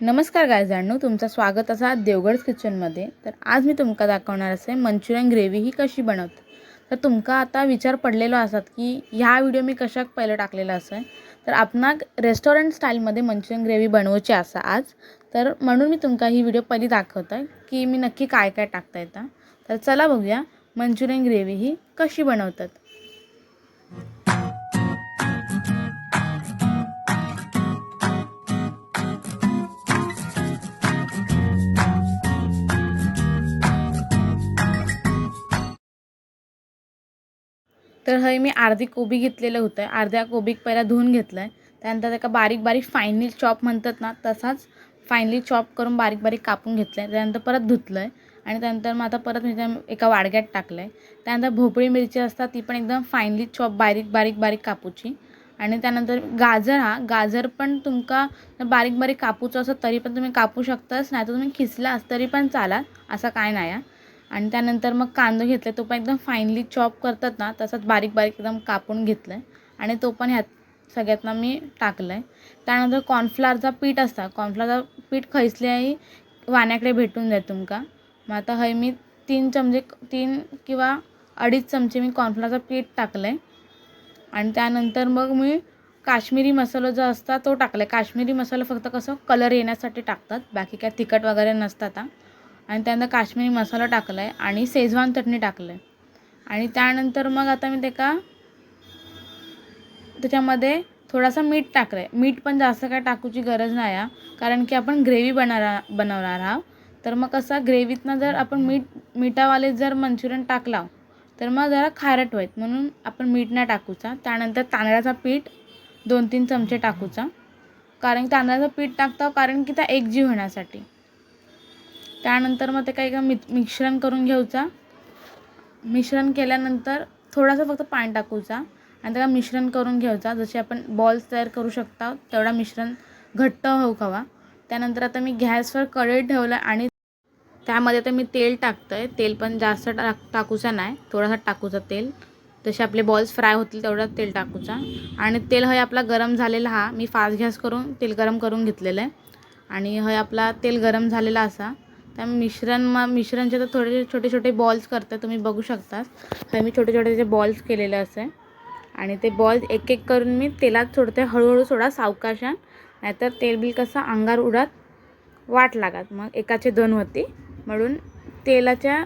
नमस्कार गायजांनो, तुमचं स्वागत असा देवगड किचनमध्ये. तर आज मी तुमका दाखवणार असे मंचुरियन ग्रेव्ही ही कशी बनवतात. तर तुमका आता विचार पडलेलो असतात की ह्या व्हिडिओ मी कशाक पहिलं टाकलेला असेल. तर आपणाक रेस्टॉरंट स्टाईलमध्ये मंचुरियन ग्रेव्ही बनवायची असा आज. तर म्हणून मी तुमका ही व्हिडिओ पहिली दाखवत आहे की मी नक्की काय काय टाकता येतं. तर चला बघूया मंचुरियन ग्रेव्ही ही कशी बनवतात. तर हे मी अर्धी कोबी घेतलेलं होतं. अर्ध्या कोबीक पहिला धुवून घेतलं आहे. त्यानंतर त्याला बारीक बारीक फायनली चॉप म्हणतात ना, तसाच फायनली चॉप करून बारीक बारीक कापून घेतलं आहे. त्यानंतर परत धुतलं आहे आणि त्यानंतर मग आता परत मी त्या एका वाडग्यात टाकलं आहे. त्यानंतर भोपळी मिरची असतात ती पण एकदम फायनली चॉप बारीक बारीक बारीक कापूची. आणि त्यानंतर गाजर पण तुमका बारीक बारीक कापूचं असं तरी पण तुम्ही कापू शकताच, नाही तर तुम्ही खिसलास तरी पण चाला, असं काय नाही आहे. आणि त्यानंतर मग कांदा घेतला, तो पण एकदम फाईनली चॉप करतात ना तसंच बारीक बारीक एकदम कापून घेतलं आहे आणि तो पण ह्यात सगळ्यातना मी टाकलं आहे. त्यानंतर कॉर्नफ्लॉरचा पीठ असता, कॉर्नफ्लॉरचा पीठ खैसल्याही वाण्याकडे भेटून जाईल तुमका. मग आता हे मी 3 किंवा 2.5 चमचे मी कॉर्नफ्लॉरचा पीठ टाकलं आहे. आणि त्यानंतर मग मी काश्मीरी मसाला जो असता तो टाकला आहे. काश्मीरी मसाला फक्त कसं कलर येण्यासाठी टाकतात, बाकी काय तिखट वगैरे नसतात. आणि त्यानंतर काश्मीरी मसाला टाकला आहे आणि शेजवान चटणी टाकलं आहे. आणि त्यानंतर मग आता मी त्याच्यामध्ये थोडासा मीठ टाकलं आहे. मीठ पण जास्त काय टाकूची गरज नाही आहे, कारण की आपण ग्रेव्ही बनवणार आहोत. तर मग कसं ग्रेव्हीतनं जर आपण मिठावाले जर मंचुरियन टाकला तर मग जरा खारट होईल, म्हणून आपण मीठ नाही टाकूचा. त्यानंतर तांदळाचा पीठ 2-3 चमचे टाकूचा, कारण तांदळाचं पीठ टाकतो कारण की त्या एकजीव होण्यासाठी. त्यानंतर मग ते काही का मिश्रण करून घ्यायचा. मिश्रण केल्यानंतर थोडासा फक्त पाणी टाकूचा आणि त्याला मिश्रण करून घ्यायचा. जसे आपण बॉल्स तयार करू शकता तेवढा मिश्रण घट्ट होऊ हवा. त्यानंतर आता मी गॅसवर कढई ठेवलं आणि त्यामध्ये आता मी तेल टाकतं आहे. तेल पण जास्त टाकूचा नाही, थोडासा टाकूचा तेल. जसे आपले बॉल्स फ्राय होतील तेवढा तेल टाकूचा. आणि तेल हे आपला गरम झालेला मी फास्ट गॅस करून तेल गरम करून घेतलेलं आहे. आणि हे आपला तेल गरम झालेला असा. त्या मिश्रणचे तर थोडे छोटे छोटे बॉल्स करते, तुम्ही बघू शकता. हे मी छोटे छोटे बॉल्स केलेले असे आणि ते बॉल्स एक एक करून मी तेलात सोडते, हळूहळू सोडा सावकाशान, नाहीतर तेल बिल कसं अंगार उडत वाट लागत, मग एकाचे 2 होती. म्हणून तेलाच्या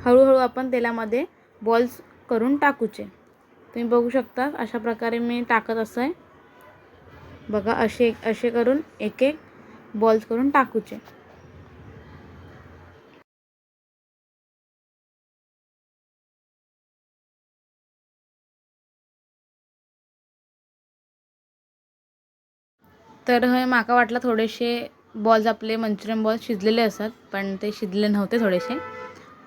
हळूहळू आपण तेलामध्ये बॉल्स करून टाकूचे. तुम्ही बघू शकता अशा प्रकारे मी टाकत आहे. बघा असे करून एक एक बॉल्स करून टाकूचे. तर हे माका वाटलं थोडेसे बॉल्स आपले मंचुरियन बॉल्स शिजलेले असतात, पण ते शिजले नव्हते थोडेसे.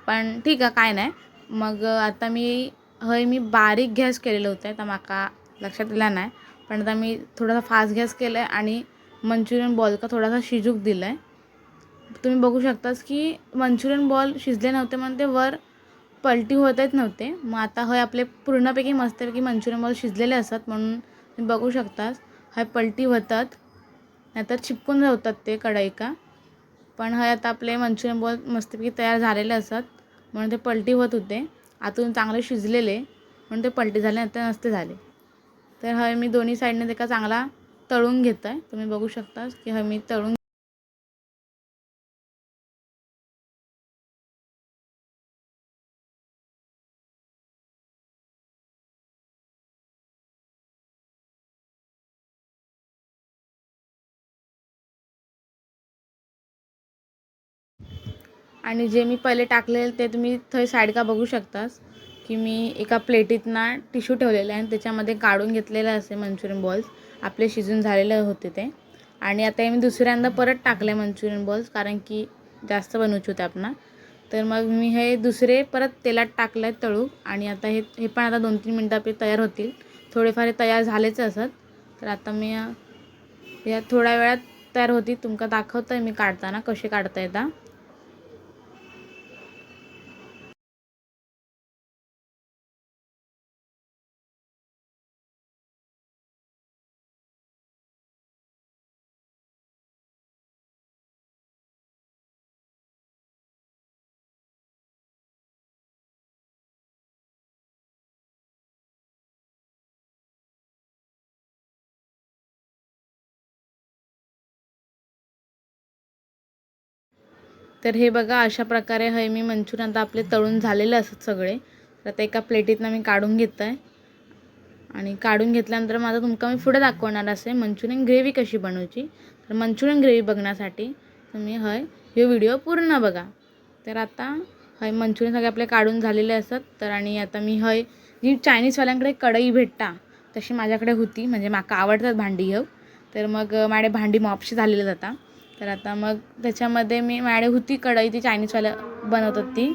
पण ठीक आहे, काय नाही. मग आता मी बारीक गॅस केलेलं होतं, तर माका लक्षात दिलं नाही. पण आता मी थोडासा फास्ट गॅस केला आहे आणि मंचुरियन बॉल का थोडासा शिजूक दिला आहे. तुम्ही बघू शकताच की मंचुरियन बॉल शिजले नव्हते म्हणून ते वर पलटी होतच नव्हते. मग आता हे आपले पूर्णपैकी मस्तपैकी मंचुरियन बॉल शिजलेले असतात, म्हणून तुम्ही बघू शकताच हे पलटी होतात, नाहीतर चिपकून राहतात ते कढई का. पण हे आता आपले मंचुरियन बॉल मस्तपैकी तयार झालेले असतात, म्हणून ते पलटी होत होते. आतून चांगले शिजलेले म्हणून ते पलटी झाले, नाहीतर नसते झाले. तर हे मी दोन्ही साईडने ते का चांगला तळून घेत आहे. तुम्ही बघू शकता की हे मी तळून आणि जे मी पहिले टाकलेले ते तुम्ही थंय साईड का बघू शकतास की मी एका प्लेटीतना टिश्यू ठेवलेला आहे आणि त्याच्यामध्ये काढून घेतलेलं असे मंचुरियन बॉल्स आपले शिजून झालेले होते ते. आणि आता मी दुसऱ्यांदा परत टाकले मंचुरियन बॉल्स, कारण की जास्त बनवूचे होते आपणा. तर मग मी हे दुसरे परत तेलात टाकले तळू आणि आता हे पण आता 2-3 मिनटं आपले तयार होतील. थोडेफार हे तयार झालेच असत. तर आता मी या थोड्या वेळात तयार होती, तुमका दाखवतं आहे मी काढताना कसे काढता येतात. तर हे बघा अशा प्रकारे हे मी मंचुरियन आता आपले तळून झालेले असतात सगळे. तर आता एका प्लेटीतनं मी काढून घेत आहे आणि काढून घेतल्यानंतर माझा तुमका मी पुढे दाखवणार असे मंचुरियन ग्रेव्ही कशी बनवायची. तर मंचुरियन ग्रेव्ही बघण्यासाठी तुम्ही हे व्हिडिओ पूर्ण बघा. तर आता मंचुरियन सगळे आपले काढून झालेले असतात. तर आणि आता मी जी चायनीजवाल्यांकडे कढई भेटता तशी माझ्याकडे होती, म्हणजे माका आवडतात भांडी घेऊ. तर मग माझ्याकडे भांडी मॉपशी झालेली जाता. तर आता मग त्याच्यामध्ये मी माझ्याकडे होती कढई, ती चायनीजवाल्या बनवतात ती,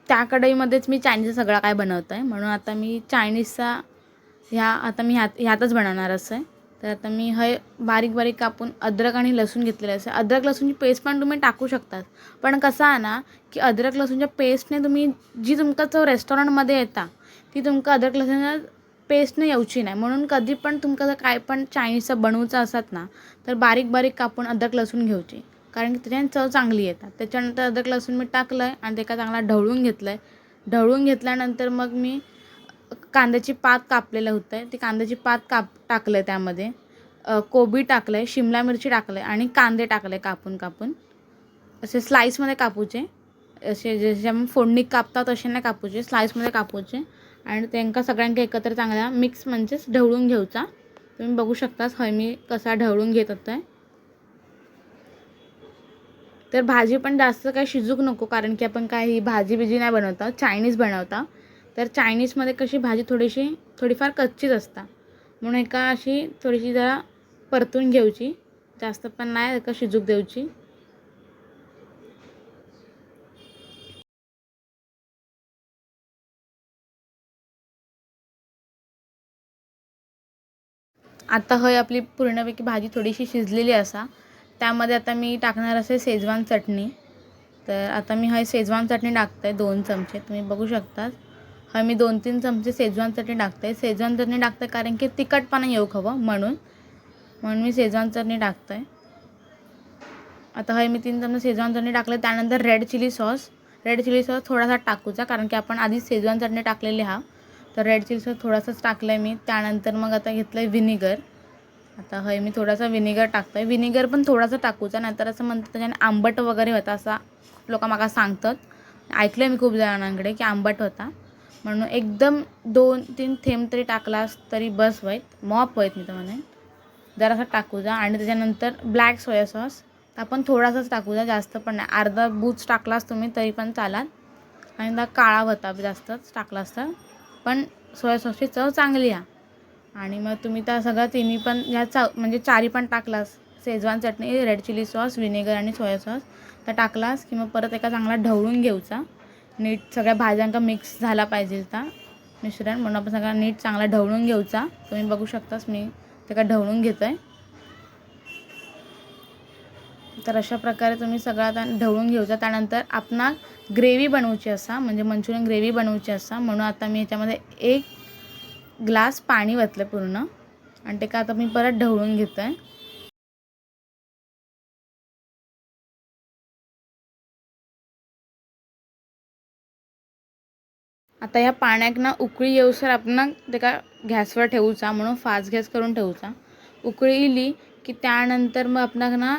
त्या कढईमध्येच मी चायनीजचा सगळा काय बनवत आहे. म्हणून आता मी चायनीजचा आता मी ह्यातच बनवणार असं आहे. तर आता मी बारीक बारीक कापून अद्रक आणि लसूण घेतलेलं असं. अद्रक लसूणची पेस्ट पण तुम्ही टाकू शकतात, पण कसं आहे ना की अद्रक लसूणच्या पेस्टने तुम्ही जी तुमका चव रेस्टॉरंटमध्ये येता ती तुमका अद्रक लसूणच्या पेस्टने येऊची नाही. म्हणून कधी पण तुमका जर काय पण चायनीजचं बनवूचं असत ना तर बारीक बारीक कापून अद्रक लसूण घेऊची, कारण की त्याच्याने चव चांगली येतात. त्याच्यानंतर अद्रक लसूण मी टाकलं आहे आणि ते का चांगला ढवळून घेतलं आहे. ढवळून घेतल्यानंतर मग मी कांद्याची पात कापलेलं होतं आहे, ती कांद्याची पात टाकलं आहे. त्यामध्ये कोबी टाकलं आहे, शिमला मिरची टाकलं आहे आणि कांदे टाकले कापून कापून असे स्लाईसमध्ये कापूचे. असे जसे आपण फोडणी कापतात तसे नाही कापूचे, स्लाईसमध्ये कापूचे आणि त्यांना सगळ्यांना एकत्र चांगला मिक्स म्हणजेच ढवळून घ्यायचा. तुम्ही बघू शकताच मी कसा ढवळून घेत होतो आहे. तर भाजी पण जास्त काही शिजूक नको, कारण की आपण काही भाजी बिजी नाही बनवता, चायनीज बनवता. तर चायनीजमध्ये कशी भाजी थोडीफार कच्चीच असता, म्हणून एका अशी थोडीशी जरा परतून घ्यायची, जास्त पण नाही एका शिजूक द्यायची. आता आपली पूर्णपैकी भाजी थोडीशी शिजलेली असा. त्यामध्ये आता मी टाकणार असे शेजवान चटणी. तर आता मी शेजवान चटणी टाकते आहे 2 चमचे, तुम्ही बघू शकता. मी 2-3 चमचे शेजवान चटणी टाकते आहे. शेजवान चटणी टाकते कारण की तिखटपणा येऊ हवं, म्हणून मी शेजवान चटणी टाकते आहे. आता मी 3 चमचे शेजवान चटणी टाकले. त्यानंतर रेड चिली सॉस थोडासा टाकूचा, कारण की आपण आधीच शेजवान चटणी टाकलेली तर रेड चिली सॉस थोडासाच टाकलं आहे मी. त्यानंतर मग आता घेतलं आहे व्हिनेगर. आता मी थोडासा व्हिनेगर टाकतो आहे. व्हिनेगर पण थोडासा टाकूचा, नाहीतर असं म्हणतात त्याच्याने आंबट वगैरे होता, असा लोक मला सांगतात. ऐकलं आहे मी खूप जणांकडे की आंबट होता, म्हणून एकदम 2-3 थेंब तरी टाकलास तरी बस व्हायत, मॉप व्हायत मी तर म्हणेन. जरासा टाकूचा आणि त्याच्यानंतर ब्लॅक सोया सॉस आपण थोडासाच टाकूचा, जास्त पण नाही. अर्धा बूच टाकलास तुम्ही तरी पण चालाल, आणि त्या काळा होता जास्तच टाकलास तर, पण सोया सॉसची चव चांगली आहे. आणि मग तुम्ही त्या सगळ्या तिन्ही पण म्हणजे 4ही पण टाकलास, शेजवान चटणी, रेड चिली सॉस, व्हिनेगर आणि सोया सॉस तर टाकलास की मग परत एका चांगला ढवळून घ्यायचा. नीट सगळ्या भाज्यांका मिक्स झाला पाहिजे त्या मिश्रण, म्हणून आपण सगळा नीट चांगला ढवळून घ्यायचा. तुम्ही बघू शकतास मी ते का ढवळून घेतो आहे. तर अशा प्रकारे तुम्ही सगळं आता ढवळून घ्यायचा. त्यानंतर आपणाक ग्रेव्ही बनवायची असा, म्हणजे मंचुरियन ग्रेव्ही बनवायची असा, म्हणून आता मी ह्याच्यामध्ये 1 ग्लास पाणी वतलं पूर्ण आणि ते का आता मी परत ढवळून घेतो आहे. आता ह्या पाण्याक ना उकळी येऊसर आपण ते का गॅसवर ठेवूचा, म्हणून फास्ट गॅस करून ठेवूचा. उकळी इली की त्यानंतर मग आपणाक ना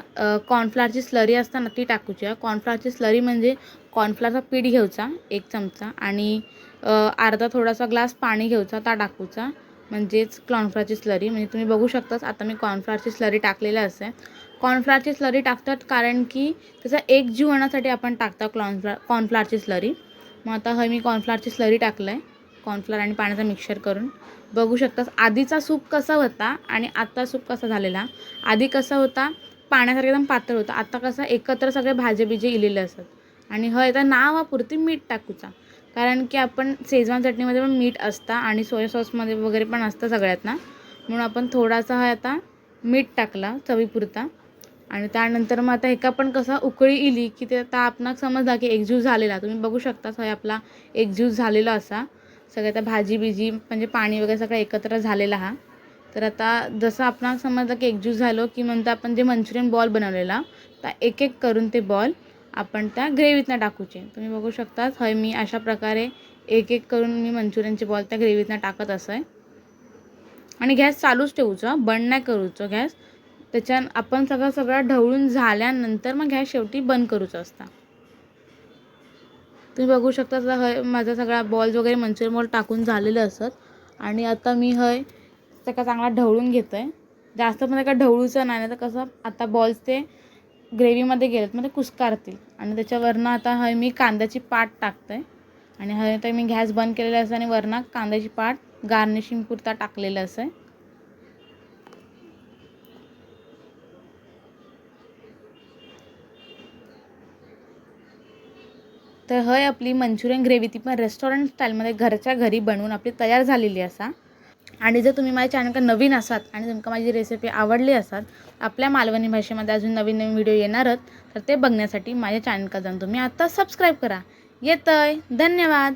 कॉर्नफ्लॉवरची स्लरी असता ना ती टाकूची आहे. कॉर्नफ्लॉवरची स्लरी म्हणजे कॉर्नफ्लॉवरचा पीठ घ्यायचा 1 चमचा आणि अर्धा थोडासा ग्लास पाणी घ्यायचा, ता टाकूचा, म्हणजेच कॉर्नफ्लॉवरची स्लरी. म्हणजे तुम्ही बघू शकताच आता मी कॉर्नफ्लॉवरची स्लरी टाकलेली असे. कॉर्नफ्लॉवरची स्लरी टाकतात कारण की त्याचा एकजीव होण्यासाठी आपण टाकता कॉर्नफ्लॉवरची स्लरी. मग आता मी कॉर्नफ्लॉवरची स्लरी टाकलं आहे, कॉर्नफ्लॉवर आणि पाण्याचा मिक्सचर करून. बघू शकतास आधीचा सूप कसा होता आणि आत्ता सूप कसा झालेला. आधी कसा होता, पाण्यासारखं एकदम पातळ होता, आता कसं एकत्र सगळे भाज्या इलेले असतात. आणि आता नावापुरती मीठ टाकूचा, कारण की आपण शेजवान चटणीमध्ये पण मीठ असतं आणि सोया सॉसमध्ये वगैरे पण असतं सगळ्यात ना, म्हणून आपण थोडासा आता मीठ टाकला चवीपुरता. आणि त्यानंतर मग आता एका पण कसा उकळी इली की ते आता आपणाक समजला की एकजीव झालेला. तुम्ही बघू शकता आपला एकजीव झालेला असा सगळ्या त्या भाजी बिजी म्हणजे पाणी वगैरे सगळं एकत्र झालेला तर आता जसं आपणाक समजलं की एकजीव झालो की नंतर आपण जे मंचुरियन बॉल बनवलेला तर एक एक करून ते बॉल आपण त्या ग्रेव्हीतनं टाकूचे. तुम्ही बघू शकता मी अशा प्रकारे एक एक करून मी मंचुरियनचे बॉल त्या ग्रेव्हीतनं टाकत असं आहे. आणि गॅस चालूच ठेवूचं, बंद नाही करूचं गॅस. आपण सगळं ढवळून झाल्यानंतर मग गॅस शेवटी बंद करूचं असता. तुम्ही बघू शकता माझा सगळा बॉल्स वगैरे मंचुरियन बॉल टाकून झालेलं असत आणि आता मी त्याचा चांगला ढवळून घेतो आहे. जास्त पण का ढवळूचं नाही तर कसं आता बॉल्स ते ग्रेव्हीमध्ये गेलेत मग ते कुस्कारतील. आणि त्याच्यावरनं आता मी कांद्याची पाट टाकते आणि तर मी गॅस बंद केलेला असं आणि वरनं कांद्याची पाट गार्निशिंग पुरता टाकलेलं असं. तर आपली मंचुरियन ग्रेव्ही ती पण रेस्टॉरंट स्टाईलमध्ये घरच्या घरी बनवून आपली तयार झालेली असा. आणि जर तुम्ही माझ्या चॅनलला नवीन असाल आणि तुमका माझी रेसिपी आवडली असाल, आपल्या मालवणी भाषेमध्ये अजून नवीन नवीन व्हिडिओ येणारच, तर ते बघण्यासाठी माझ्या चॅनलला जाऊन तुम्ही आता सबस्क्राईब करा. येतंय. धन्यवाद.